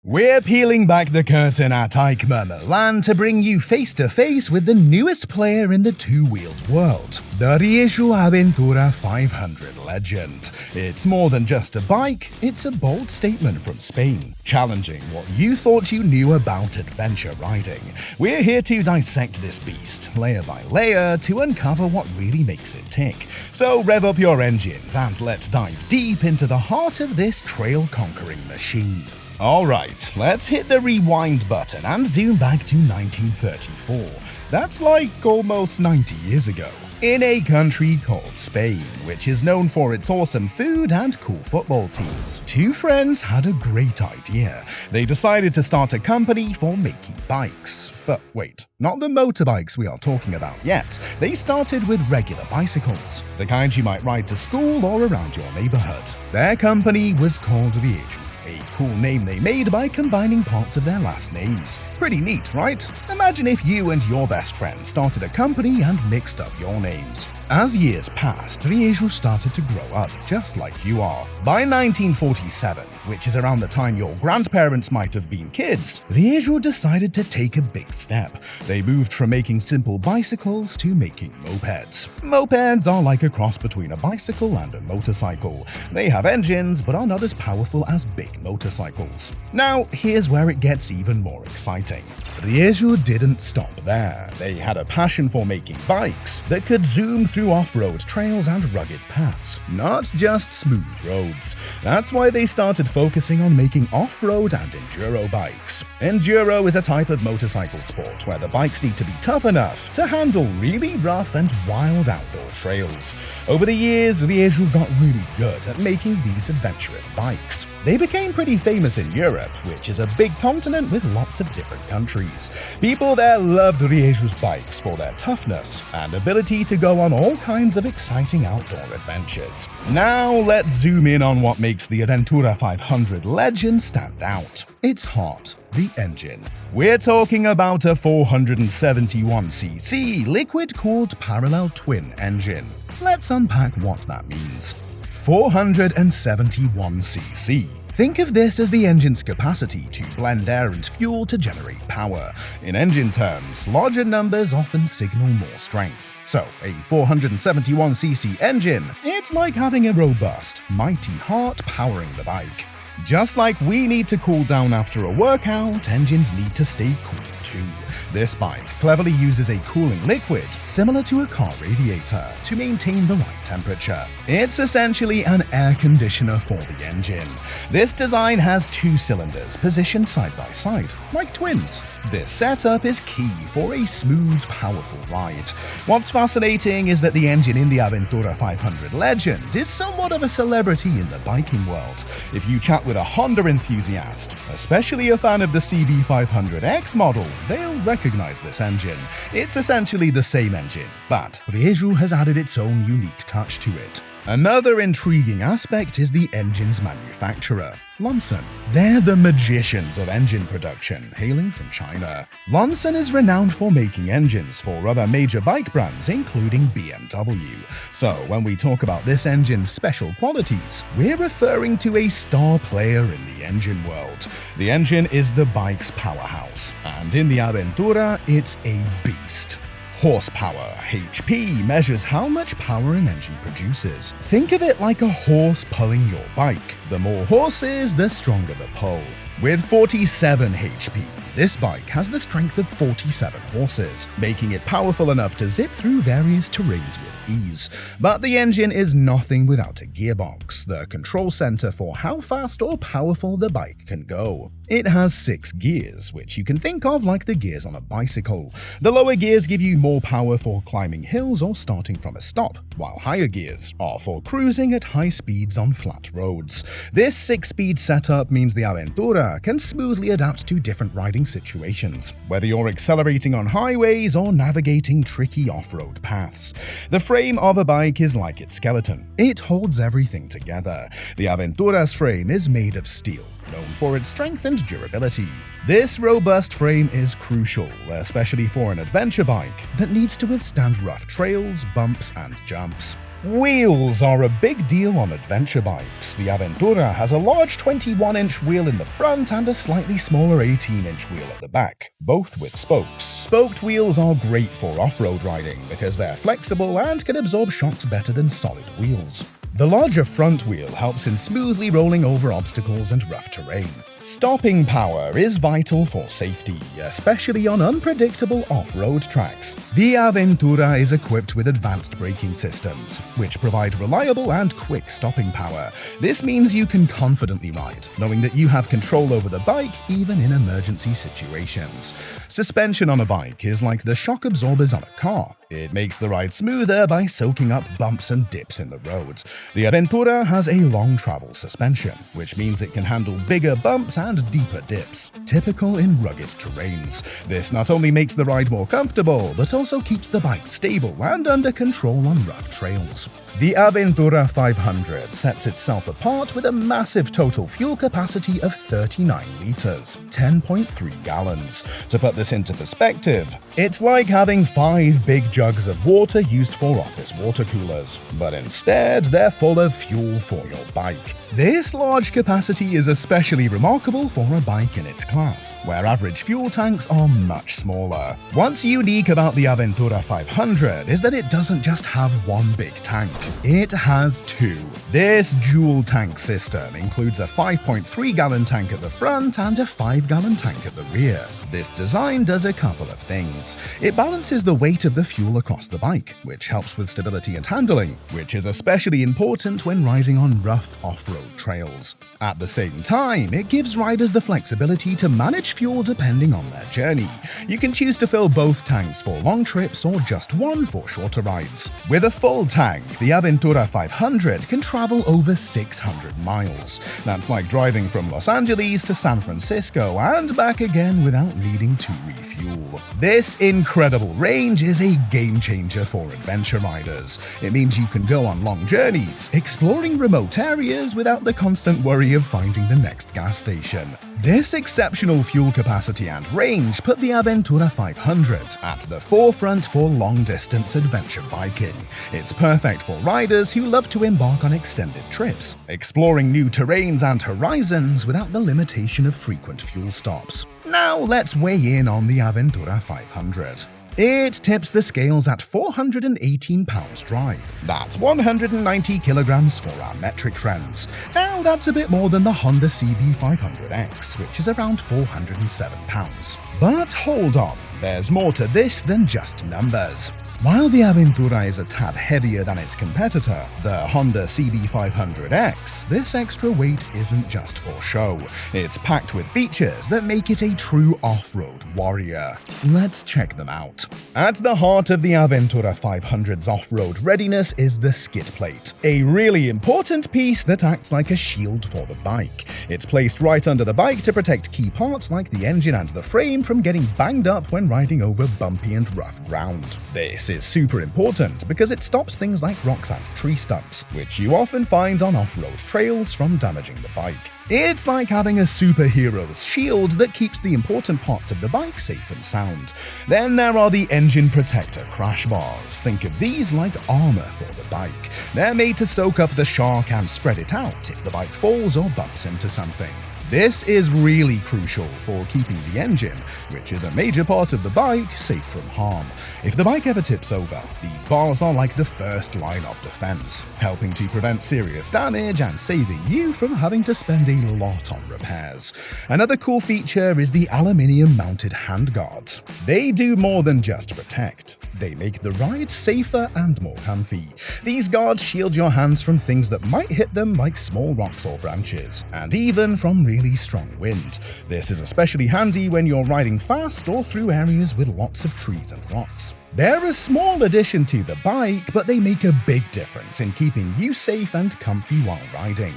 We're peeling back the curtain at EICMA Milan to bring you face-to-face with the newest player in the two-wheeled world, the Rieju Aventura 500 legend. It's more than just a bike, it's a bold statement from Spain, challenging what you thought you knew about adventure riding. We're here to dissect this beast, layer by layer, to uncover what really makes it tick. So rev up your engines and let's dive deep into the heart of this trail-conquering machine. Alright, let's hit the rewind button and zoom back to 1934. That's like almost 90 years ago. In a country called Spain, which is known for its awesome food and cool football teams, two friends had a great idea. They decided to start a company for making bikes. But wait, not the motorbikes we are talking about yet. They started with regular bicycles, the kind you might ride to school or around your neighborhood. Their company was called Rieju. A cool name they made by combining parts of their last names. Pretty neat, right? Imagine if you and your best friend started a company and mixed up your names. As years passed, Rieju started to grow up, just like you are. By 1947, which is around the time your grandparents might have been kids, Rieju decided to take a big step. They moved from making simple bicycles to making mopeds. Mopeds are like a cross between a bicycle and a motorcycle. They have engines, but are not as powerful as big motorcycles. Now, here's where it gets even more exciting. Rieju didn't stop there. They had a passion for making bikes that could zoom through off-road trails and rugged paths, not just smooth roads. That's why they started focusing on making off-road and enduro bikes. Enduro is a type of motorcycle sport where the bikes need to be tough enough to handle really rough and wild outdoor trails. Over the years, Rieju got really good at making these adventurous bikes. They became pretty famous in Europe, which is a big continent with lots of different countries. People there loved Rieju's bikes for their toughness and ability to go on all kinds of exciting outdoor adventures. Now let's zoom in on what makes the Aventura 500 legend stand out. Its heart, the engine. We're talking about a 471cc liquid-cooled parallel twin engine. Let's unpack what that means. 471cc. Think of this as the engine's capacity to blend air and fuel to generate power. In engine terms, larger numbers often signal more strength. So, a 471cc engine, it's like having a robust, mighty heart powering the bike. Just like we need to cool down after a workout, engines need to stay cool too. This bike cleverly uses a cooling liquid similar to a car radiator to maintain the right temperature. It's essentially an air conditioner for the engine. This design has two cylinders positioned side by side, like twins. This setup is key for a smooth, powerful ride. What's fascinating is that the engine in the Aventura 500 legend is somewhat of a celebrity in the biking world. If you chat with a Honda enthusiast, especially a fan of the CB500X model, they'll recognize this engine. It's essentially the same engine, but Rieju has added its own unique touch to it. Another intriguing aspect is the engine's manufacturer, Lonson. They're the magicians of engine production, hailing from China. Lonson is renowned for making engines for other major bike brands, including BMW. So when we talk about this engine's special qualities, we're referring to a star player in the engine world. The engine is the bike's powerhouse, and in the Aventura, it's a beast. Horsepower, HP, measures how much power an engine produces. Think of it like a horse pulling your bike. The more horses, the stronger the pull. With 47 HP, this bike has the strength of 47 horses, making it powerful enough to zip through various terrains with ease. But the engine is nothing without a gearbox, the control center for how fast or powerful the bike can go. It has 6 gears, which you can think of like the gears on a bicycle. The lower gears give you more power for climbing hills or starting from a stop, while higher gears are for cruising at high speeds on flat roads. This 6-speed setup means the Aventura can smoothly adapt to different riding situations, whether you're accelerating on highways or navigating tricky off-road paths. The frame of a bike is like its skeleton. It holds everything together. The Aventura's frame is made of steel, known for its strength and durability. This robust frame is crucial, especially for an adventure bike that needs to withstand rough trails, bumps, and jumps. Wheels are a big deal on adventure bikes. The Aventura has a large 21-inch wheel in the front and a slightly smaller 18-inch wheel at the back, both with spokes. Spoked wheels are great for off-road riding because they're flexible and can absorb shocks better than solid wheels. The larger front wheel helps in smoothly rolling over obstacles and rough terrain. Stopping power is vital for safety, especially on unpredictable off-road tracks. The Aventura is equipped with advanced braking systems, which provide reliable and quick stopping power. This means you can confidently ride, knowing that you have control over the bike even in emergency situations. Suspension on a bike is like the shock absorbers on a car. It makes the ride smoother by soaking up bumps and dips in the road. The Aventura has a long travel suspension, which means it can handle bigger bumps and deeper dips, typical in rugged terrains. This not only makes the ride more comfortable, but also keeps the bike stable and under control on rough trails. The Aventura 500 sets itself apart with a massive total fuel capacity of 39 liters, 10.3 gallons. To put this into perspective, it's like having 5 big jugs of water used for office water coolers, but instead they're full of fuel for your bike. This large capacity is especially remarkable for a bike in its class, where average fuel tanks are much smaller. What's unique about the Aventura 500 is that it doesn't just have one big tank. It has 2. This dual tank system includes a 5.3-gallon tank at the front and a 5-gallon tank at the rear. This design does a couple of things. It balances the weight of the fuel across the bike, which helps with stability and handling, which is especially important when riding on rough off-road trails. At the same time, it gives riders the flexibility to manage fuel depending on their journey. You can choose to fill both tanks for long trips or just one for shorter rides. With a full tank, the Aventura 500 can travel over 600 miles. That's like driving from Los Angeles to San Francisco and back again without needing to refuel. This incredible range is a game changer for adventure riders. It means you can go on long journeys, exploring remote areas without the constant worry of finding the next gas station. This exceptional fuel capacity and range put the Aventura 500 at the forefront for long-distance adventure biking. It's perfect for riders who love to embark on extended trips, exploring new terrains and horizons without the limitation of frequent fuel stops. Now let's weigh in on the Aventura 500. It tips the scales at 418 pounds dry. That's 190 kilograms for our metric friends. Now that's a bit more than the Honda CB500X, which is around 407 pounds. But hold on, there's more to this than just numbers. While the Aventura is a tad heavier than its competitor, the Honda CB500X, this extra weight isn't just for show. It's packed with features that make it a true off-road warrior. Let's check them out. At the heart of the Aventura 500's off-road readiness is the skid plate, a really important piece that acts like a shield for the bike. It's placed right under the bike to protect key parts like the engine and the frame from getting banged up when riding over bumpy and rough ground. This is super important because it stops things like rocks and tree stumps, which you often find on off-road trails, from damaging the bike. It's like having a superhero's shield that keeps the important parts of the bike safe and sound. Then there are the engine protector crash bars. Think of these like armor for the bike. They're made to soak up the shock and spread it out if the bike falls or bumps into something. This is really crucial for keeping the engine, which is a major part of the bike, safe from harm. If the bike ever tips over, these bars are like the first line of defense, helping to prevent serious damage and saving you from having to spend a lot on repairs. Another cool feature is the aluminium-mounted handguards. They do more than just protect. They make the ride safer and more comfy. These guards shield your hands from things that might hit them, like small rocks or branches, and even from really strong wind. This is especially handy when you're riding fast or through areas with lots of trees and rocks. They're a small addition to the bike, but they make a big difference in keeping you safe and comfy while riding.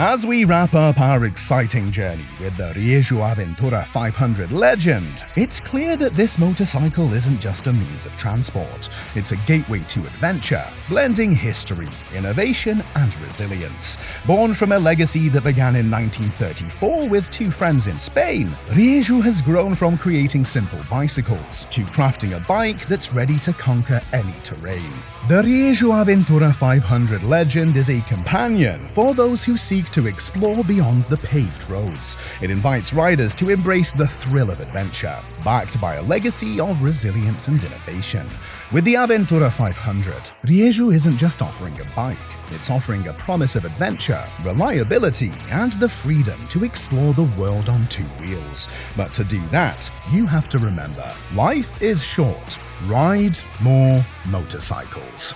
As we wrap up our exciting journey with the Rieju Aventura 500 legend, it's clear that this motorcycle isn't just a means of transport. It's a gateway to adventure, blending history, innovation, and resilience. Born from a legacy that began in 1934 with two friends in Spain, Rieju has grown from creating simple bicycles to crafting a bike that's ready to conquer any terrain. The Rieju Aventura 500 legend is a companion for those who seek to explore beyond the paved roads. It invites riders to embrace the thrill of adventure, backed by a legacy of resilience and innovation. With the Aventura 500, Rieju isn't just offering a bike, it's offering a promise of adventure, reliability, and the freedom to explore the world on two wheels. But to do that, you have to remember, life is short. Ride more motorcycles.